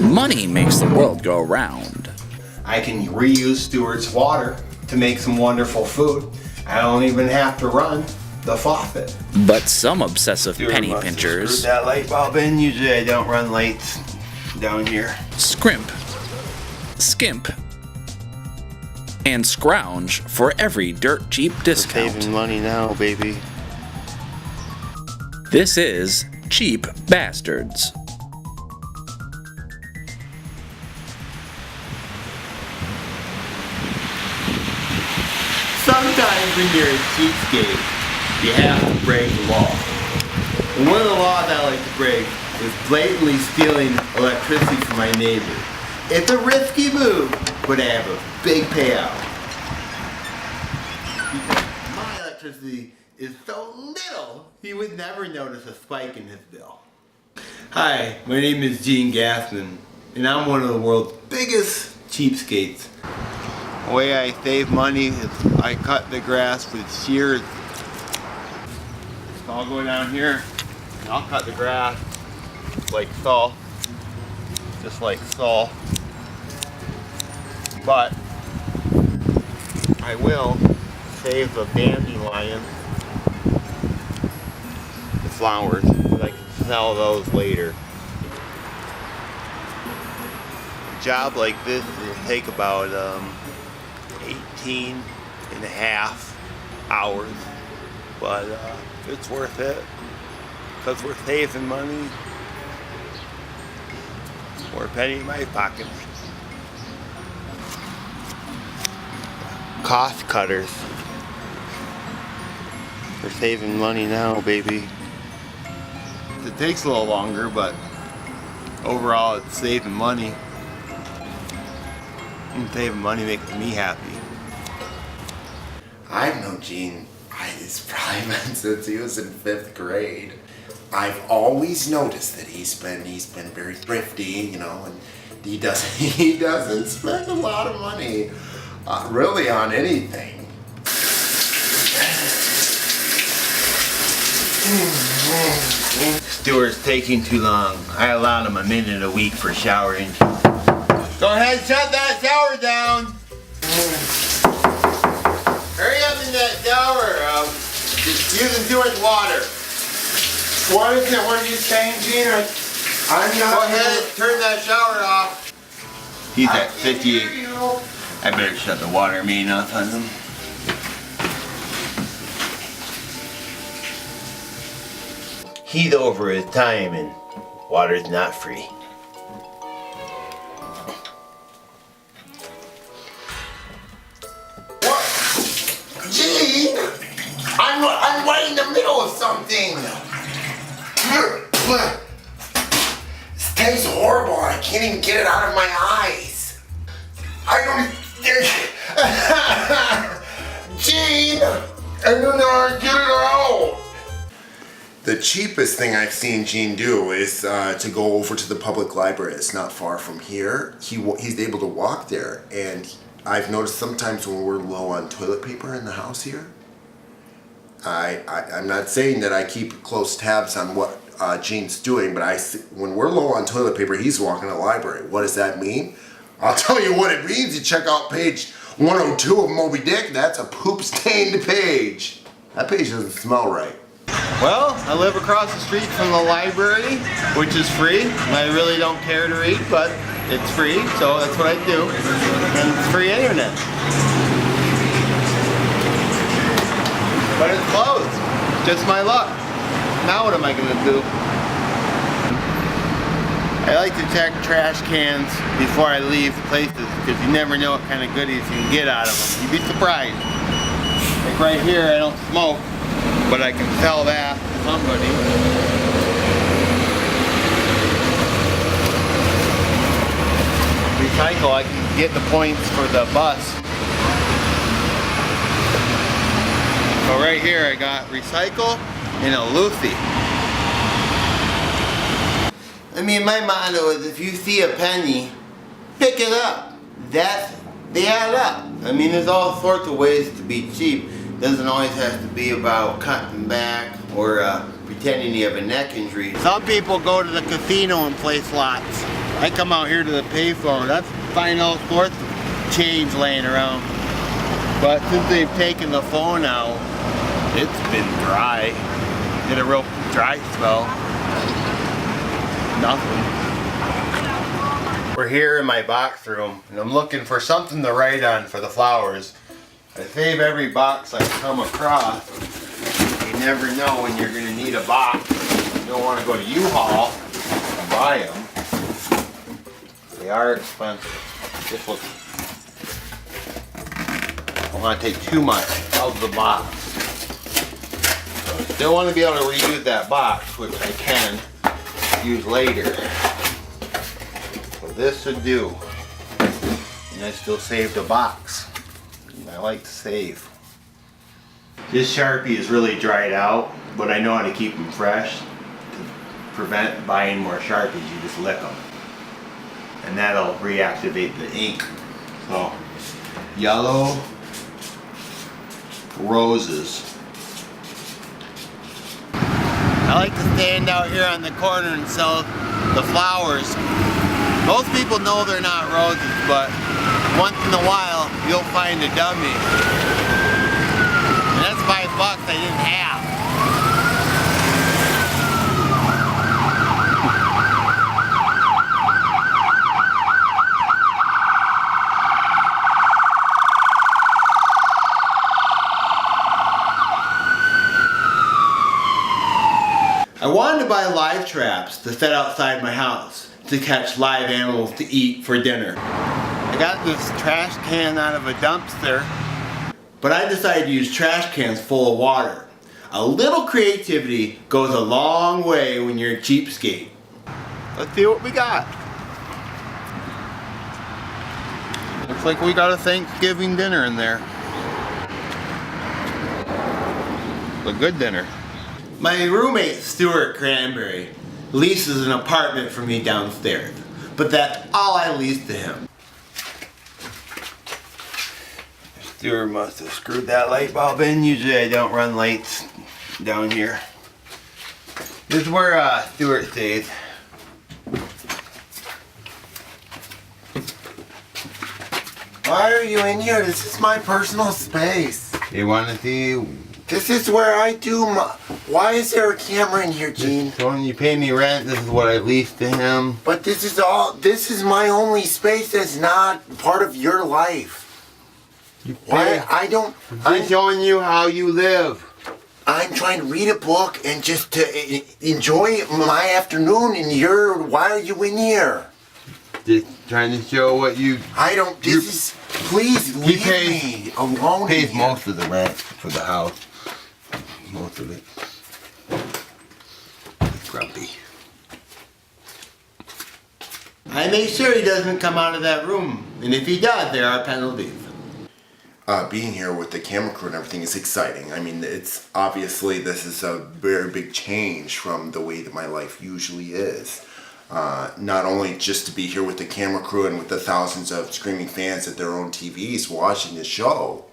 Money makes the world go round. I can reuse Stuart's water to make some wonderful food. I don't even have to run the faucet. But some obsessive Stuart penny must have pinchers screwed that light bulb in. Usually I don't run lights down here. scrimp, skimp, and scrounge for every dirt cheap discount. Saving money now, baby. This is Cheap Bastards. Sometimes when you're a cheapskate, you have to break the law. And one of the laws I like to break is blatantly stealing electricity from my neighbor. It's a risky move, but I have a big payout. Because my electricity is so little, he would never notice a spike in his bill. Hi, my name is Gene Gassman, and I'm one of the world's biggest cheapskates. The way I save money is I cut the grass with shears. So I'll go down here and I'll cut the grass like so. Just like so. But I will save the dandelion, the flowers, so I can sell those later. A job like this will take about 18 and a half hours, but it's worth it because we're saving money. More penny in my pocket. Cost cutters. We're saving money now, baby. It takes a little longer, but overall it's saving money. And saving money makes me happy. I've known Gene, it's probably been since he was in 5th grade. I've always noticed that he's been very thrifty, you know, and he doesn't spend a lot of money really on anything. Stuart's taking too long. I allowed him a minute a week for showering. Go ahead, shut that shower down. Hurry up in that shower. Just using too much water. What is it? What are you saying, Gene? I'm not. Go ahead, turn that shower off. He's at 58. I better shut the water main off on him. He's over his time and water's not free. What? Gene! I'm right in the middle of something. This tastes horrible. I can't even get it out of my eyes. I don't. Gene! I don't know how to get it out. The cheapest thing I've seen Gene do is to go over to the public library. It's not far from here. He's able to walk there, and I've noticed sometimes when we're low on toilet paper in the house here, I'm not saying that I keep close tabs on what Gene's doing, but when we're low on toilet paper, he's walking to the library. What does that mean? I'll tell you what it means. You check out page 102 of Moby Dick. That's a poop-stained page. That page doesn't smell right. Well, I live across the street from the library, which is free. I really don't care to read, but it's free, so that's what I do. And it's free internet. But it's closed. Just my luck. Now what am I gonna do? I like to check trash cans before I leave places because you never know what kind of goodies you can get out of them. You'd be surprised. Like right here, I don't smoke, but I can sell that to somebody. Recycle, I can get the points for the bus. So right here I got recycle and a Lucy. I mean, my motto is if you see a penny, pick it up. They add up. I mean, there's all sorts of ways to be cheap. Doesn't always have to be about cutting back or pretending you have a neck injury. Some people go to the casino and play slots. I come out here to the payphone, I find all sorts of change laying around. But since they've taken the phone out, it's been dry. Get a real dry spell. Nothing. We're here in my box room, and I'm looking for something to write on for the flowers. I save every box I come across. You never know when you're going to need a box. You don't want to go to U-Haul and buy them. They are expensive. Just look. I don't want to take too much of the box. Still want to be able to reuse that box, which I can use later. So this should do. And I still saved a box. I like to save. This Sharpie is really dried out, but I know how to keep them fresh. To prevent buying more Sharpies, you just lick them. And that'll reactivate the ink. So, yellow roses. I like to stand out here on the corner and sell the flowers. Most people know they're not roses, but once in a while you'll find a dummy. And that's $5 I didn't have. I wanted to buy live traps to set outside my house to catch live animals to eat for dinner. I got this trash can out of a dumpster, but I decided to use trash cans full of water. A little creativity goes a long way when you're a cheapskate. Let's see what we got. Looks like we got a Thanksgiving dinner in there. A good dinner. My roommate, Stuart Cranberry, leases an apartment for me downstairs, but that's all I lease to him. Stuart must have screwed that light bulb in. Usually I don't run lights down here. This is where Stuart stays. Why are you in here? This is my personal space. You want to see? This is where I do my... Why is there a camera in here, Gene? So when you pay me rent, this is what I lease to him. But this is my only space that's not part of your life. Why? I don't... I'm showing you how you live. I'm trying to read a book and just to enjoy my afternoon, and why are you in here? Just trying to show what you... I don't... Please leave me alone. He pays most of the rent for the house. Most of it. Grumpy. I make sure he doesn't come out of that room, and if he does, there are penalties. Being here with the camera crew and everything is exciting. I mean, it's obviously this is a very big change from the way that my life usually is. Not only just to be here with the camera crew and with the thousands of screaming fans at their own TVs watching the show,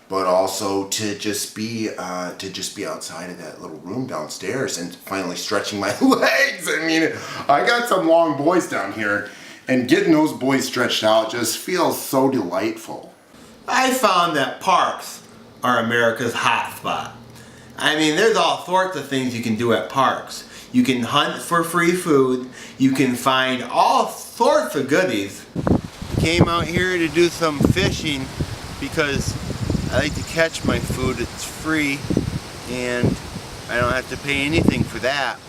but also to just be outside of that little room downstairs and finally stretching my legs. I mean, I got some long boys down here, and getting those boys stretched out just feels so delightful. I found that parks are America's hot spot. I mean, there's all sorts of things you can do at parks. You can hunt for free food. You can find all sorts of goodies. Came out here to do some fishing because I like to catch my food. It's free and I don't have to pay anything for that.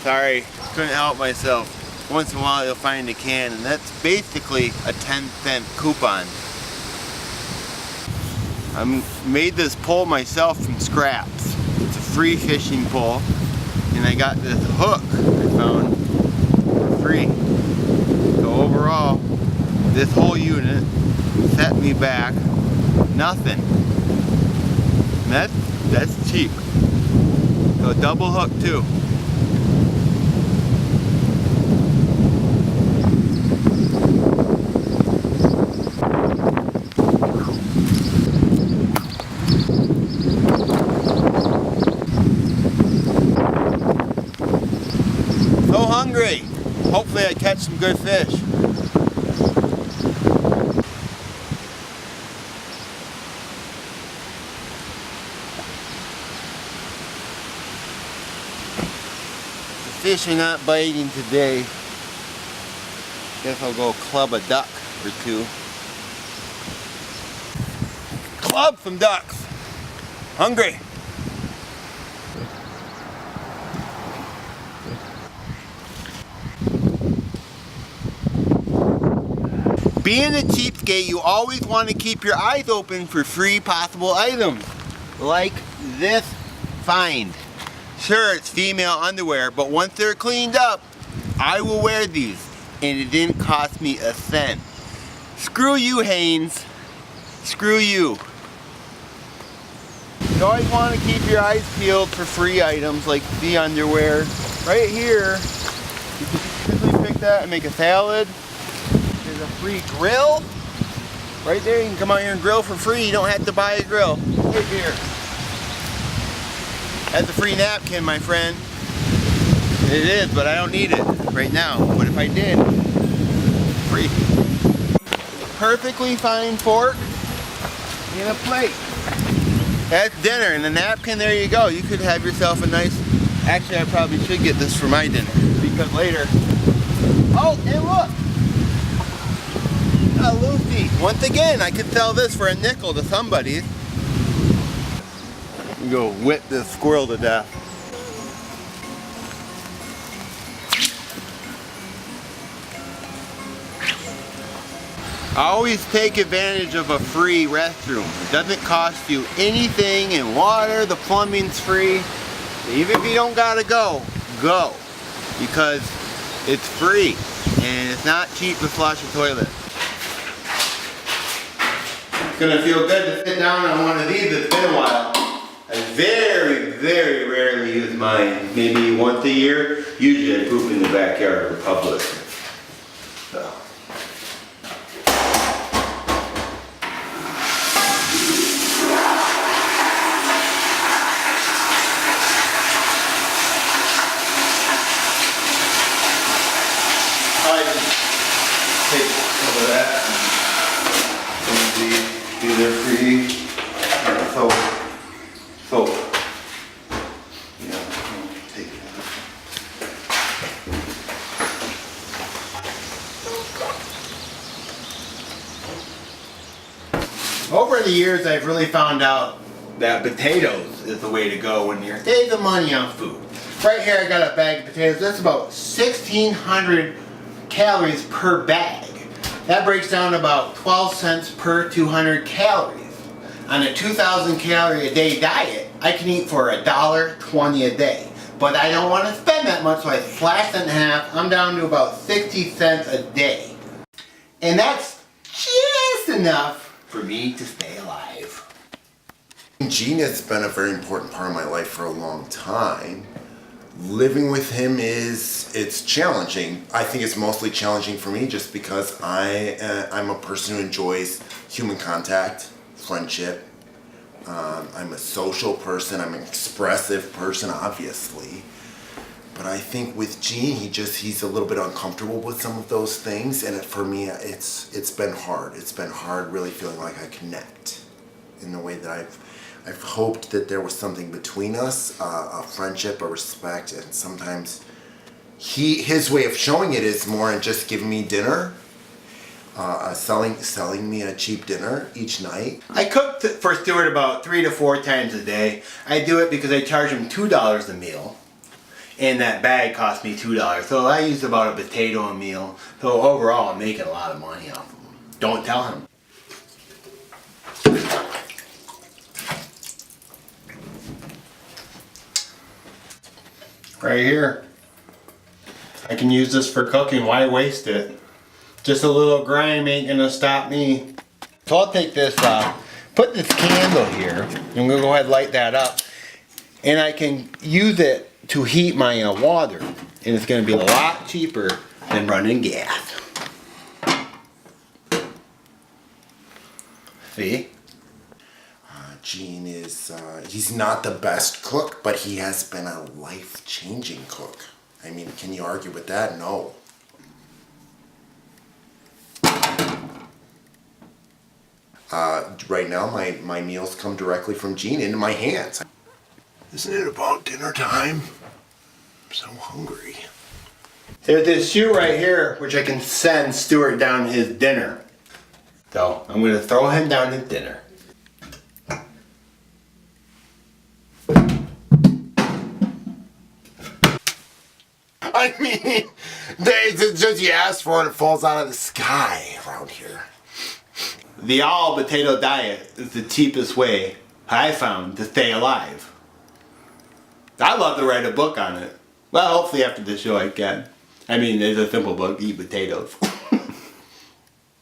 Sorry, couldn't help myself. Once in a while you'll find a can, and that's basically a 10-cent coupon. I made this pole myself from scraps. It's a free fishing pole, and I got this hook I found for free. So overall, this whole unit set me back nothing. And that's cheap. So a double hook too. Hopefully I catch some good fish. The fish are not biting today. Guess I'll go club a duck or two. Club some ducks. Hungry. Being a cheapskate, you always want to keep your eyes open for free possible items. Like this find. Sure, it's female underwear, but once they're cleaned up, I will wear these. And it didn't cost me a cent. Screw you, Hanes. Screw you. You always want to keep your eyes peeled for free items like the underwear. Right here, you can simply pick that and make a salad. There's a free grill. Right there, you can come out here and grill for free. You don't have to buy a grill. Right here. That's a free napkin, my friend. It is, but I don't need it right now. But if I did, free. Perfectly fine fork and a plate. That's dinner, and a napkin, there you go. You could have yourself a nice, actually I probably should get this for my dinner, because later, oh, and look! A Lucy. Once again, I could sell this for a nickel to somebody. Go whip this squirrel to death. I always take advantage of a free restroom. It doesn't cost you anything in water, the plumbing's free. Even if you don't gotta go, go. Because it's free and it's not cheap to flush a toilet. It's gonna feel good to sit down on one of these. It's been a while. I very, very rarely use mine. Maybe once a year. Usually I poop in the backyard of the public. So. Take some of that and do their free soap. Yeah, take that. Over the years, I've really found out that potatoes is the way to go when you're saving money on food. Right here, I got a bag of potatoes. That's about 1,600 calories per bag. That breaks down to about 12 cents per 200 calories. On a 2,000 calorie a day diet, I can eat for $1.20 a day. But I don't want to spend that much, so I slashed it in half. I'm down to about 60 cents a day. And that's just enough for me to stay alive. Gene has been a very important part of my life for a long time. Living with him it's challenging. I think it's mostly challenging for me just because I'm a person who enjoys human contact, friendship. I'm a social person. I'm an expressive person, obviously. But I think with Gene, he's a little bit uncomfortable with some of those things, and for me, it's been hard. It's been hard, really feeling like I connect in the way that I've hoped that there was something between us, a friendship, a respect, and sometimes his way of showing it is more in just giving me dinner, selling me a cheap dinner each night. I cook for Stuart about 3 to 4 times a day. I do it because I charge him $2 a meal, and that bag cost me $2. So I use about a potato a meal. So overall, I'm making a lot of money off of him. Don't tell him. Right here. I can use this for cooking. Why waste it? Just a little grime ain't gonna stop me. So I'll take this, put this candle here. I'm gonna go ahead and light that up. And I can use it to heat my water. And it's gonna be a lot cheaper than running gas. See? Gene is, he's not the best cook, but he has been a life-changing cook. I mean, can you argue with that? No. Right now, my meals come directly from Gene into my hands. Isn't it about dinner time? I'm so hungry. There's this shoe right here, which I can send Stuart down his dinner. So I'm gonna throw him down his dinner. I mean, it's just you ask for it, it falls out of the sky around here. The all potato diet is the cheapest way I found to stay alive. I'd love to write a book on it. Well, hopefully after the show I can. I mean, it's a simple book, eat potatoes.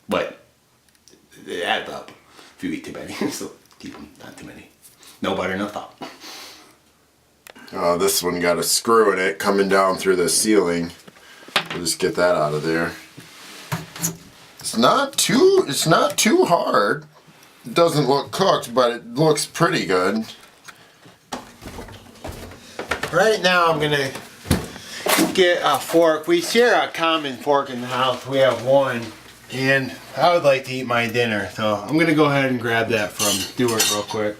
But it adds up if you eat too many. So keep them, not too many. No butter, no salt. Oh, this one got a screw in it coming down through the ceiling. We'll just get that out of there. It's not too hard. It doesn't look cooked, but it looks pretty good. Right now I'm gonna get a fork. We share a common fork in the house. We have one. And I would like to eat my dinner, so I'm gonna go ahead and grab that from Stuart real quick.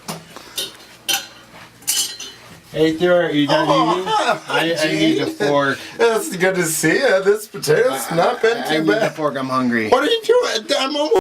Hey Stuart, you done eating? I need a fork. It's good to see you. This potato's not been too I need bad. a fork, I'm hungry. What are you doing? I'm almost